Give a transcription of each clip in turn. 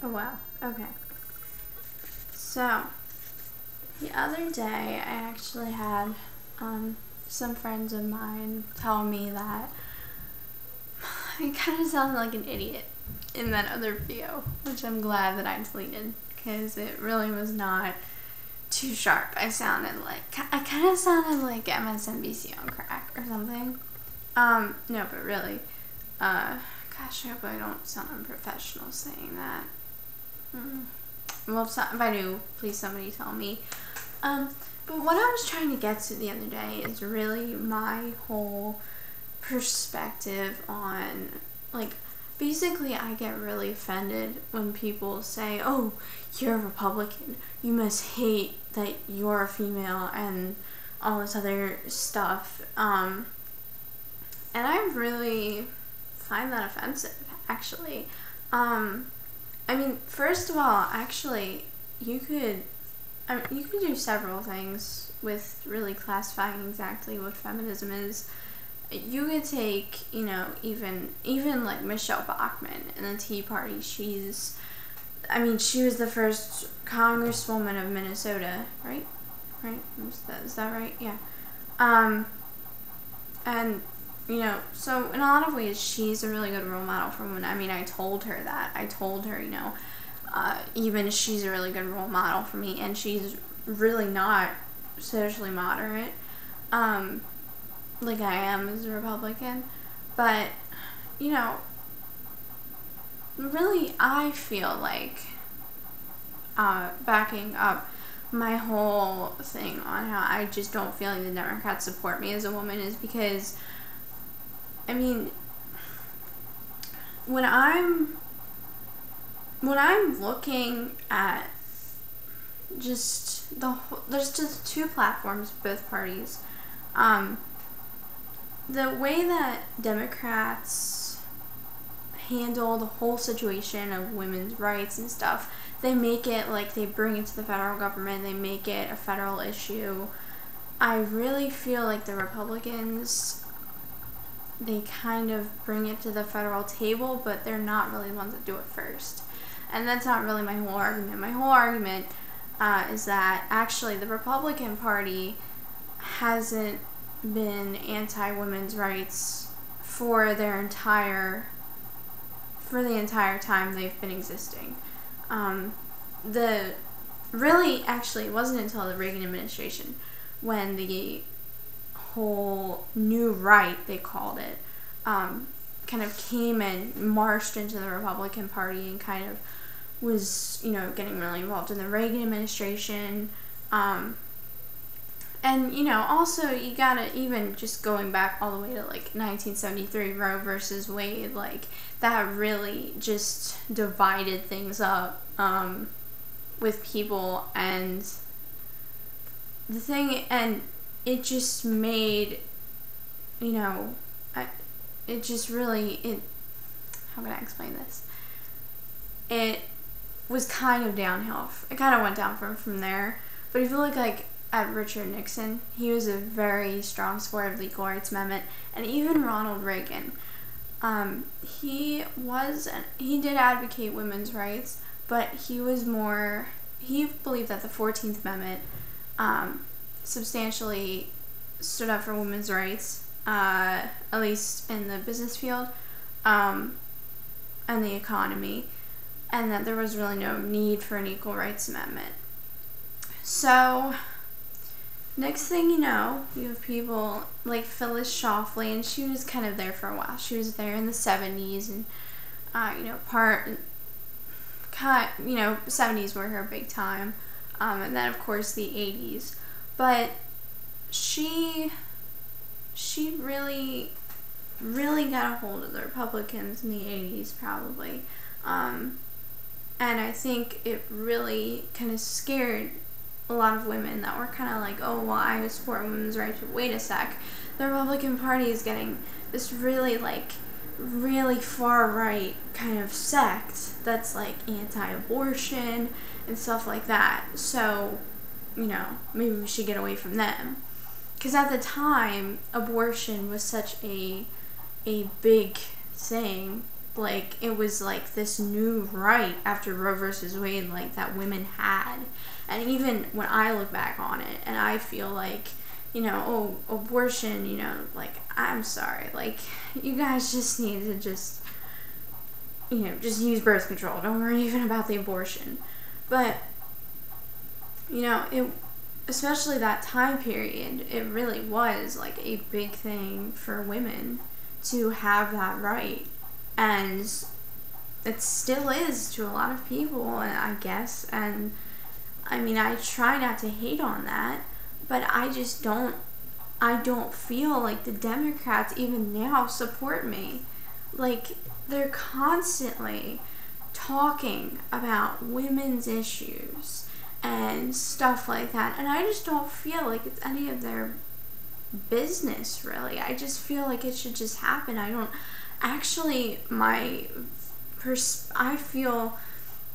Oh wow. Okay. So the other day, I actually had some friends of mine tell me that I kind of sounded like an idiot in that other video, which I'm glad that I deleted because it really was not too sharp. I kind of sounded like MSNBC on crack or something. No, but really, gosh, I hope I don't sound unprofessional saying that. Well, if I do, please somebody tell me. But what I was trying to get to the other day is really my whole perspective on, like, basically I get really offended when people say, oh, you're a Republican, you must hate that you're a female and all this other stuff. And I really find that offensive, actually. I mean, first of all, actually, you could do several things with really classifying exactly what feminism is. You could take, even like Michelle Bachmann in the Tea Party. She was the first congresswoman of Minnesota, right? Right? Is that right? Yeah. And so in a lot of ways, she's a really good role model for women. I mean, I told her that. I told her, even she's a really good role model for me, and she's really not socially moderate, like I am as a Republican. But, really, I feel like, backing up my whole thing on how I just don't feel like the Democrats support me as a woman is because, I mean, when I'm looking at just there's just two platforms, both parties. The way that Democrats handle the whole situation of women's rights and stuff, they make it like they bring it to the federal government, they make it a federal issue. I really feel like the Republicans, they kind of bring it to the federal table, but they're not really the ones that do it first. And that's not really my whole argument. My whole argument is that actually the Republican Party hasn't been anti-women's rights for the entire time they've been existing. It wasn't until the Reagan administration when the whole new right, they called it, kind of came and marched into the Republican Party and kind of was, getting really involved in the Reagan administration. And, also you gotta, even just going back all the way to like 1973, Roe versus Wade, like that really just divided things up with people, and it just made, it just really, how can I explain this? It was kind of downhill. It kind of went down from there. But if you look like at Richard Nixon, he was a very strong supporter of the Equal Rights Amendment, and even Ronald Reagan, he did advocate women's rights, but he believed that the 14th Amendment substantially stood up for women's rights, at least in the business field, and the economy, and that there was really no need for an Equal Rights Amendment. So, next thing you know, you have people like Phyllis Schlafly, and she was kind of there for a while. She was there in the 70s, and 70s were her big time, and then of course the 80s. But she really, really got a hold of the Republicans in the 80s, probably, and I think it really kind of scared a lot of women that were kind of like, oh, well, I support women's rights, but wait a sec, the Republican Party is getting this really far right kind of sect that's like anti-abortion and stuff like that, so, maybe we should get away from them. Because at the time, abortion was such a big thing like it was like this new right after Roe versus Wade, like that women had. And even when I look back on it, and I feel like, you know, oh, abortion, you know, like, I'm sorry, like, you guys just need to just, you know, just use birth control. Don't worry even about the abortion. But, you know, it, especially that time period, it really was like a big thing for women to have that right. And it still is to a lot of people, I guess. And I mean, I try not to hate on that, but I don't feel like the Democrats even now support me. Like, they're constantly talking about women's issues and stuff like that, and I just don't feel like it's any of their business, really. I just feel like it should just happen. I don't actually, I feel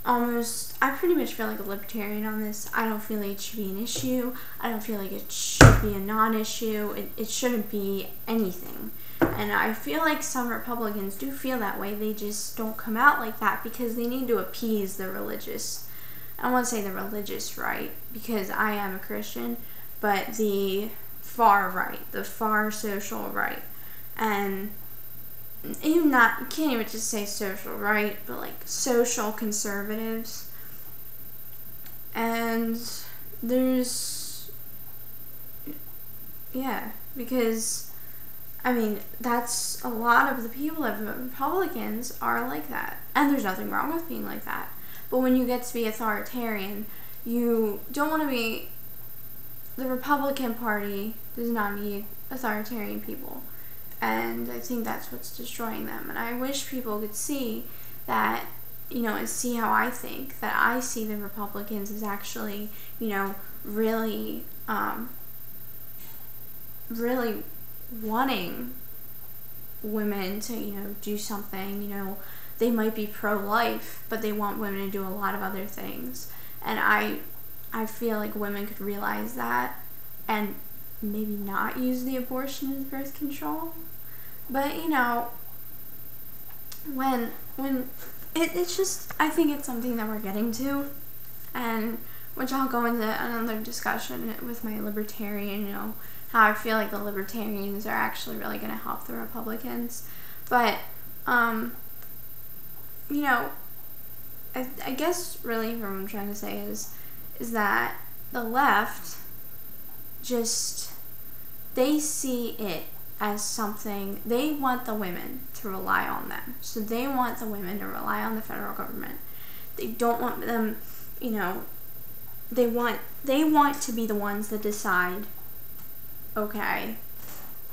almost, I pretty much feel like a libertarian on this. I don't feel like it should be an issue. I don't feel like it should be a non-issue. It shouldn't be anything. And I feel like some Republicans do feel that way. They just don't come out like that because they need to appease the religious, I don't want to say the religious right, because I am a Christian, but the far right, the far social right. And even not, you can't even just say social right, but like social conservatives. And there's, yeah, because, I mean, that's a lot of the people that vote Republicans are like that. And there's nothing wrong with being like that. But when you get to be authoritarian, you don't want to be, the Republican Party does not need authoritarian people. And I think that's what's destroying them. And I wish people could see that, you know, and see how I think, that I see the Republicans as actually, you know, really, really wanting women to, you know, do something. You know, they might be pro-life, but they want women to do a lot of other things. And I feel like women could realize that and maybe not use the abortion as birth control. But, you know, when it's just, I think it's something that we're getting to, and which I'll go into another discussion with my libertarian, you know, how I feel like the libertarians are actually really going to help the Republicans. But, you know, I guess really what I'm trying to say is that the left just, they see it as something, they want the women to rely on them. So they want the women to rely on the federal government. They don't want them, you know, they want to be the ones that decide, okay,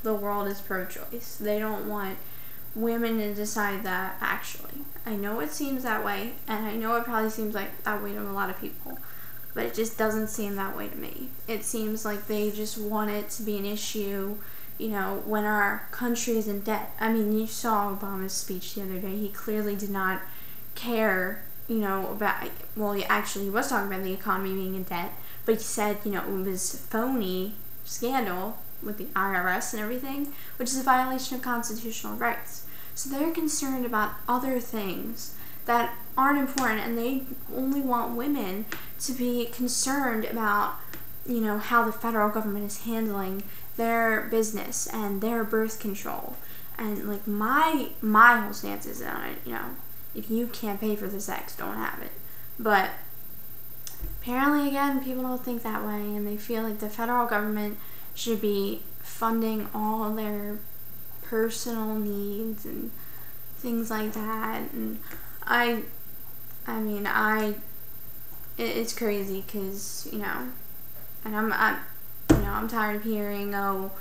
the world is pro-choice. They don't want women to decide that, actually. I know it seems that way, and I know it probably seems like that way to a lot of people, but it just doesn't seem that way to me. It seems like they just want it to be an issue, you know, when our country is in debt. I mean, you saw Obama's speech the other day. He clearly did not care, you know, about, well, he was talking about the economy being in debt, but he said, you know, it was phony scandal with the IRS and everything, which is a violation of constitutional rights. So they're concerned about other things that aren't important, and they only want women to be concerned about, you know, how the federal government is handling their business and their birth control. And like my whole stance is on it, you know, if you can't pay for the sex, don't have it. But apparently, again, people don't think that way, and they feel like the federal government should be funding all their personal needs and things like that. And it's crazy because, you know, and I'm tired of hearing, I'm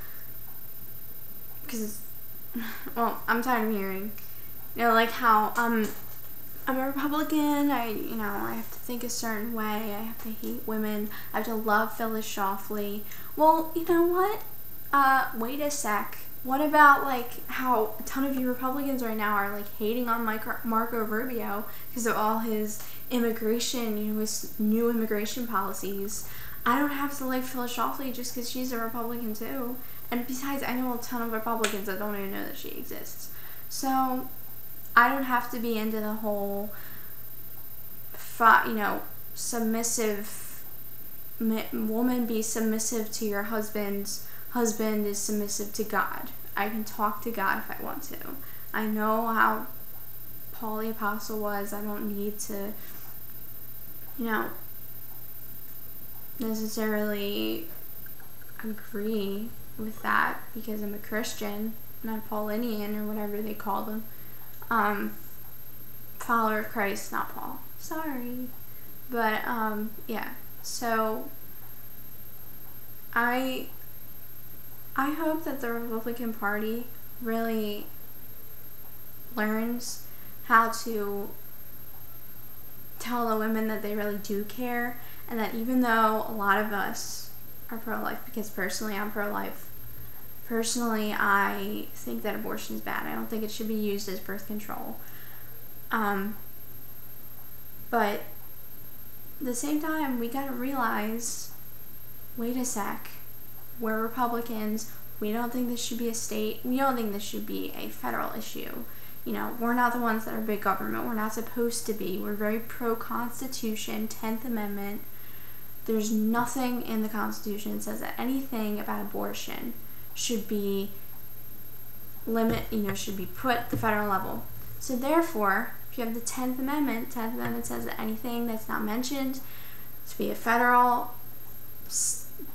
tired of hearing, you know, like how I'm a Republican, I have to think a certain way, I have to hate women, I have to love Phyllis Schlafly. Well, you know what? Wait a sec. What about, like, how a ton of you Republicans right now are, like, hating on Marco Rubio because of all his immigration, you know, his new immigration policies? I don't have to like Phyllis Schlafly just because she's a Republican, too. And besides, I know a ton of Republicans that don't even know that she exists. So, I don't have to be into the whole, submissive, woman be submissive to your husband is submissive to God. I can talk to God if I want to. I know how Paul the Apostle was. I don't need to, necessarily agree with that because I'm a Christian, not a Paulinian or whatever they call them. Follower of Christ, not Paul. Sorry. But, yeah. So, I hope that the Republican Party really learns how to tell the women that they really do care, and that even though a lot of us are pro-life, because personally I'm pro-life, personally I think that abortion is bad. I don't think it should be used as birth control. But at the same time, we gotta realize, wait a sec, we're Republicans, we don't think this should be a state, we don't think this should be a federal issue. We're not the ones that are big government, we're not supposed to be. We're very pro-Constitution, 10th Amendment. There's nothing in the Constitution that says that anything about abortion should be should be put at the federal level. So therefore, if you have the 10th Amendment says that anything that's not mentioned to be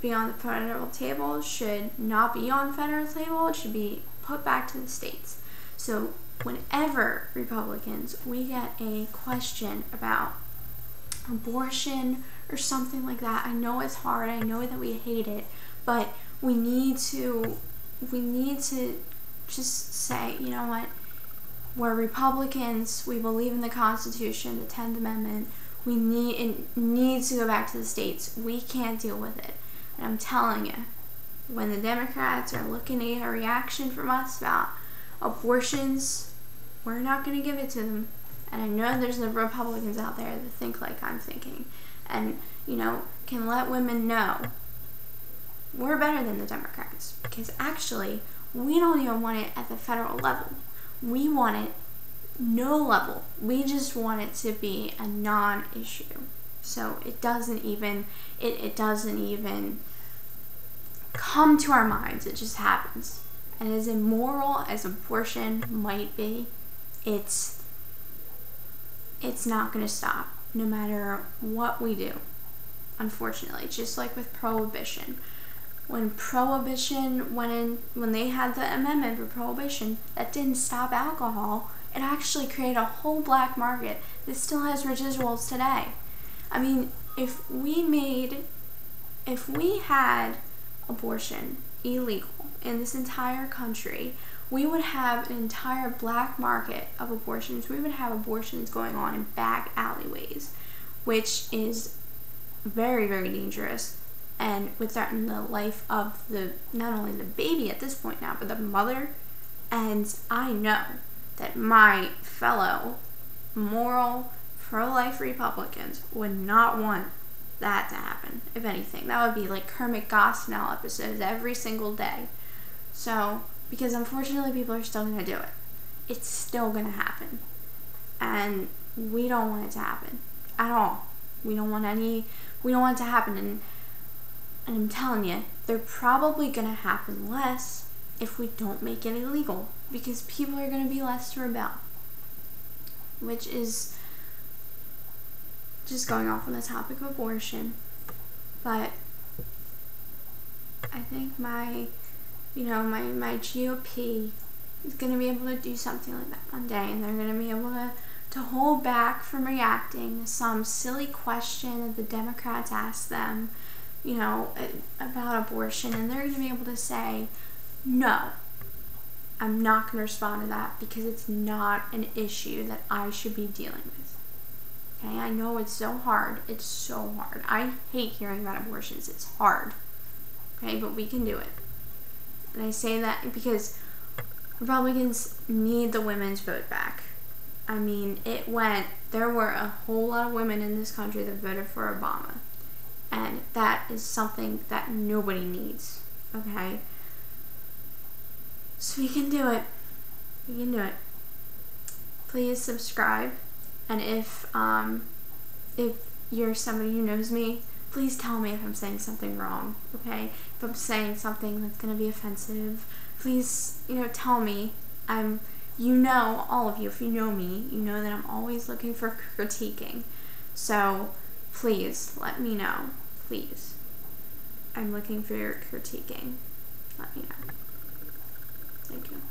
be on the federal table should not be on the federal table. It should be put back to the states. So whenever Republicans, we get a question about abortion or something like that, I know it's hard, I know that we hate it, but we need to just say, you know what, we're Republicans, we believe in the Constitution, the 10th Amendment, it needs to go back to the states. We can't deal with it. And I'm telling you, when the Democrats are looking to get a reaction from us about abortions, we're not going to give it to them. And I know there's the Republicans out there that think like I'm thinking, and can let women know we're better than the Democrats, because actually we don't even want it at the federal level. We want it no level. We just want it to be a non-issue. So it doesn't even come to our minds. It just happens. And as immoral as abortion might be, it's not going to stop no matter what we do. Unfortunately, just like with prohibition. When prohibition went in, when they had the amendment for prohibition, that didn't stop alcohol. It actually created a whole black market that still has residuals today. I mean, if we had abortion illegal in this entire country, we would have an entire black market of abortions. We would have abortions going on in back alleyways, which is very, very dangerous and would threaten the life of not only the baby at this point now, but the mother. And I know that my fellow moral pro-life Republicans would not want that to happen. If anything, that would be like Kermit Gosnell episodes every single day. So, because unfortunately people are still going to do it. It's still going to happen. And we don't want it to happen at all. We don't want it to happen. And I'm telling you, they're probably going to happen less if we don't make it illegal, because people are going to be less to rebel. Which is just going off on the topic of abortion. But I think my GOP is going to be able to do something like that one day, and they're going to be able to hold back from reacting to some silly question that the Democrats ask them, about abortion, and they're going to be able to say, no, I'm not going to respond to that because it's not an issue that I should be dealing with. Okay, I know it's so hard. It's so hard. I hate hearing about abortions. It's hard. Okay, but we can do it. And I say that because Republicans need the women's vote back. I mean, there were a whole lot of women in this country that voted for Obama. And that is something that nobody needs. Okay? So we can do it. We can do it. please subscribe. And if you're somebody who knows me, please tell me if I'm saying something wrong, okay? If I'm saying something that's going to be offensive, please, tell me. All of you, if you know me, you know that I'm always looking for critiquing. So, please, let me know. Please. I'm looking for your critiquing. Let me know. Thank you.